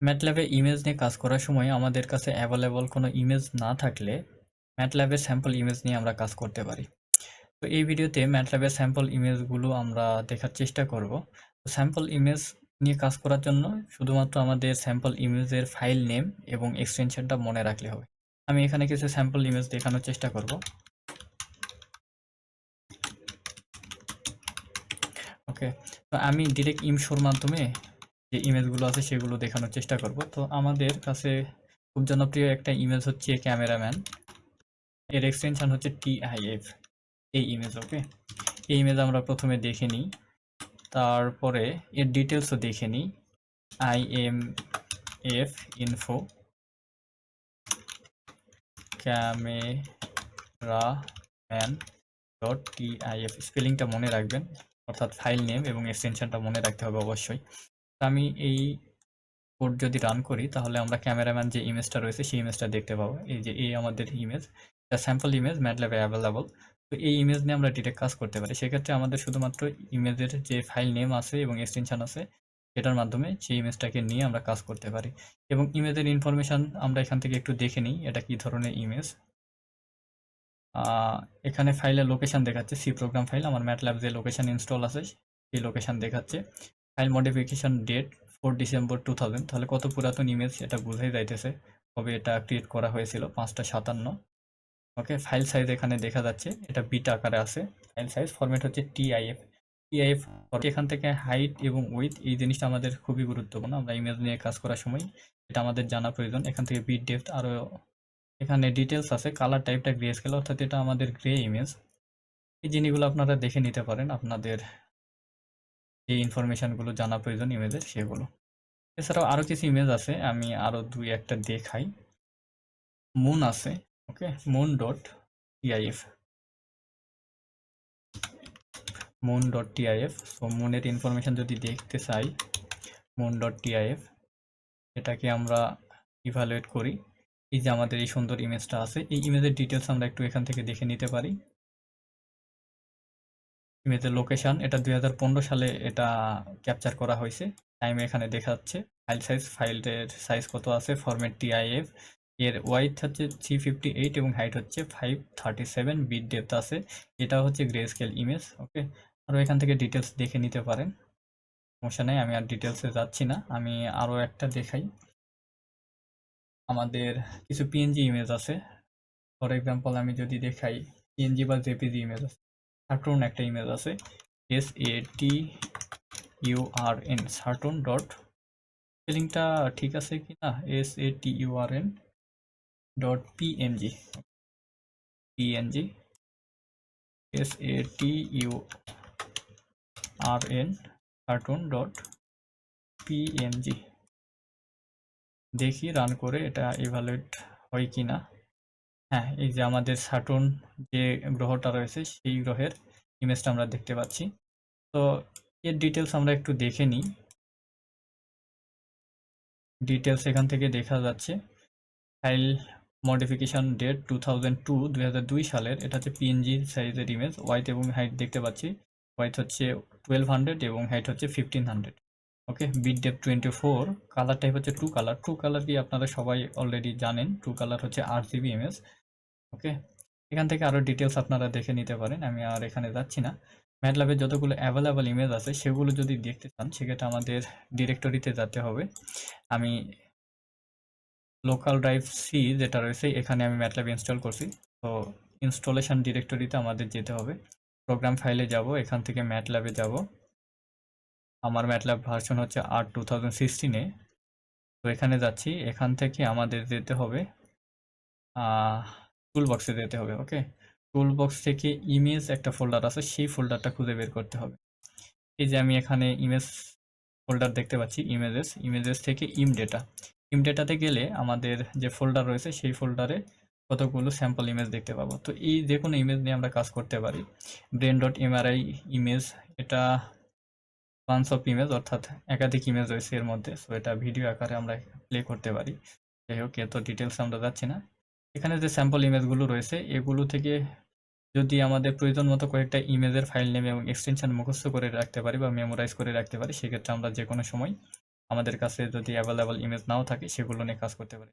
ম্যাটল্যাবে image নিয়ে কাজ করার সময় আমাদের কাছে অ্যাভেলেবল কোনো ইমেজ না থাকলে ম্যাটল্যাবের স্যাম্পল ইমেজ নিয়ে আমরা কাজ করতে পারি। তো এই ভিডিওতে ম্যাটল্যাবের স্যাম্পল ইমেজগুলো আমরা দেখার চেষ্টা করব। তো স্যাম্পল ইমেজ নিয়ে কাজ করার জন্য শুধুমাত্র আমাদের স্যাম্পল ইমেজের ফাইল নেম এবং এক্সটেনশনটা মনে রাখলে হবে। আমি এখানে কিছু স্যাম্পল ইমেজ দেখানোর চেষ্টা করব। ওকে, তো আমি ডিরেক্ট ইমশোর মাধ্যমে যে ইমেজগুলো আছে সেগুলো দেখানোর চেষ্টা করব। তো আমাদের কাছে খুব জনপ্রিয় একটা ইমেজ হচ্ছে ক্যামেরাম্যান, এর এক্সটেনশন হচ্ছে টিআইএফ, এই ইমেজ। ওকে, এই ইমেজ আমরা প্রথমে দেখে নিই, তারপরে এর ডিটেলসও দেখে নিই। IMF info cameraman dot TIF, স্পেলিংটা মনে রাখবেন, অর্থাৎ ফাইল নেম এবং এক্সটেনশনটা মনে রাখতে হবে অবশ্যই। আমি এই কোড যদি রান করি তাহলে আমরা ক্যামেরাম্যান যে ইমেজটা রয়েছে সেই ইমেজটা দেখতে পাবো। এই যে এই আমাদের ইমেজ, এটা স্যাম্পল ইমেজ, ম্যাটল্যাবে অ্যাভেলেবল। তো এই ইমেজ নিয়ে আমরা ডিরেক্ট কাজ করতে পারি। সেক্ষেত্রে আমাদের শুধুমাত্র ইমেজের যে ফাইল নেম আছে এবং এক্সটেনশন আছে সেটার মাধ্যমে সেই ইমেজটাকে নিয়ে আমরা কাজ করতে পারি। এবং ইমেজের ইনফরমেশন আমরা এখান থেকে একটু দেখে নিই, এটা কি ধরনের ইমেজ। এখানে ফাইলের লোকেশন দেখাচ্ছে, সি প্রোগ্রাম ফাইল, আমার ম্যাটল্যাব যে লোকেশন ইনস্টল আছে সেই লোকেশন দেখাচ্ছে। ফাইল মডিফিকেশন ডেট 4 ডিসেম্বর 2000, তাহলে কত পুরাতন ইমেজ এটা বুঝাই যাইতেছে, কবে এটা ক্রিয়েট করা হয়েছিল, 5:57। ওকে, ফাইল সাইজ এখানে দেখা যাচ্ছে, এটা বিট আকারে আছে। ফাইল সাইজ ফরম্যাট হচ্ছে টিআইএফ। টিআইএফ এখান থেকে হাইট এবং উইথ, এই জিনিসটা আমাদের খুবই গুরুত্বপূর্ণ, আমরা ইমেজ নিয়ে কাজ করার সময় এটা আমাদের জানা প্রয়োজন। এখান থেকে বিট ডেপথ, আরও এখানে ডিটেলস আছে। কালার টাইপটা গ্রে স্কেল, অর্থাৎ এটা আমাদের গ্রে ইমেজ। এই জিনিসগুলো আপনারা দেখে নিতে পারেন, আপনাদের যে ইনফরমেশনগুলো জানা প্রয়োজন ইমেজের সেগুলো। এছাড়াও আরও কিছু ইমেজ আছে, আমি আরও দুই একটা দেখাই। মুন আছে, okay, moon dot TIF, moon dot TIF. So মুনের ইনফরমেশন যদি দেখতে চাই, মুন ডট টিআইএফ, এটাকে আমরা ইভালুয়েট করি। এই যে আমাদের এই সুন্দর ইমেজটা আছে, এই ইমেজের ডিটেলস আমরা একটু এখান থেকে দেখে নিতে পারি। ইমেজের লোকেশন, এটা 2015 সালে এটা ক্যাপচার করা হয়েছে, টাইম এখানে দেখাচ্ছে। ফাইল সাইজ, ফাইলের সাইজ কত আছে, ফরম্যাট টিআইএফ, এর ওয়াইড হচ্ছে 358 এবং হাইট হচ্ছে 537, বিট ডেপথ আছে, এটা হচ্ছে গ্রে স্কেল ইমেজ। ওকে, আরও এখান থেকে ডিটেলস দেখে নিতে পারেন, সমস্যা নেই, আমি আর ডিটেলসে যাচ্ছি না। আমি আরও একটা দেখাই, আমাদের কিছু পিএনজি ইমেজ আছে। ফর এক্সাম্পল আমি যদি দেখাই, পিএনজি বা জেপিজি ইমেজ আছে, সার্টুন একটা ইমেজ আছে, SATURN, সার্টুন ডট, স্পেলিংটা ঠিক আছে কি না, SATURN dot PNG, PNG, SATURN Saturn dot PNG. দেখি রান করে এটা ইভালুয়েট হয় কি না। হ্যাঁ, এই যে আমাদের সার্টুন যে গ্রহটা রয়েছে সেই গ্রহের ইমেজটা আমরা দেখতে পাচ্ছি। তো এর ডিটেলস আমরা একটু দেখে নিই। ডিটেলস এখান থেকে দেখা যাচ্ছে, ফাইল মডিফিকেশন ডেট 2002 সালের, এটা হচ্ছে পিএনজি সাইজের ইমেজ। ওয়াইথ এবং হাইট দেখতে পাচ্ছি, ওয়াইথ হচ্ছে 1200 এবং হাইট হচ্ছে 1500। ওকে, বিট ডেপথ 24, কালার টাইপ হচ্ছে টু কালার। টু কালার কি আপনারা সবাই অলরেডি জানেন, টু কালার হচ্ছে RGB ইমেজ। ওকে, এখান থেকে আরও ডিটেলস আপনারা দেখে নিতে পারেন, আমি আর এখানে যাচ্ছি না। ম্যাটল্যাবে যতগুলো অ্যাভেলেবল ইমেজ আছে সেগুলো যদি দেখতে চান সেক্ষেত্রে আমাদের ডিরেক্টরিতে যেতে হবে। আমি লোকাল ড্রাইভ সি যেটা রয়েছে এখানে আমি ম্যাটল্যাব ইনস্টল করছি, তো ইনস্টলেশন ডিরেক্টরিতে আমাদের যেতে হবে। প্রোগ্রাম ফাইলে যাব, এখান থেকে ম্যাটল্যাবে যাব, আমার ম্যাটল্যাব ভার্সন হচ্ছে 2016-এ। তো এখানে যাচ্ছি, এখান থেকে আমাদের যেতে হবে টুল বক্সে যেতে হবে। ওকে, টুল বক্স থেকে ইমেজ একটা ফোল্ডার আছে, সেই ফোল্ডারটা খুঁজে বের করতে হবে। এই যে আমি এখানে ইমেজ ফোল্ডার দেখতে পাচ্ছি, ইমেজেস থেকে ইম ডেটাতে গেলে আমাদের যে ফোল্ডার রয়েছে সেই ফোল্ডারে কতগুলো স্যাম্পল ইমেজ দেখতে পাবো। তো এই যে কোনো ইমেজ নিয়ে আমরা কাজ করতে পারি। ব্রেন ডট এমআরআই ইমেজ, এটা বান্স অফ ইমেজ, অর্থাৎ একাধিক ইমেজ রয়েছে এর মধ্যে, সো এটা ভিডিও আকারে আমরা প্লে করতে পারি। যাই হোক, এত ডিটেলস আমরা যাচ্ছি না। এখানে যে স্যাম্পল ইমেজগুলো রয়েছে এগুলো থেকে যদি আমাদের প্রয়োজন মতো কয়েকটা ইমেজের ফাইল নেম এবং এক্সটেনশন মুখস্থ করে রাখতে পারি বা মেমোরাইজ করে রাখতে পারি, সেক্ষেত্রে আমরা যে কোনো সময় আমাদের কাছে যদি অ্যাভেলেবল ইমেজ নাও থাকে সেগুলো নিয়ে কাজ করতে পারি।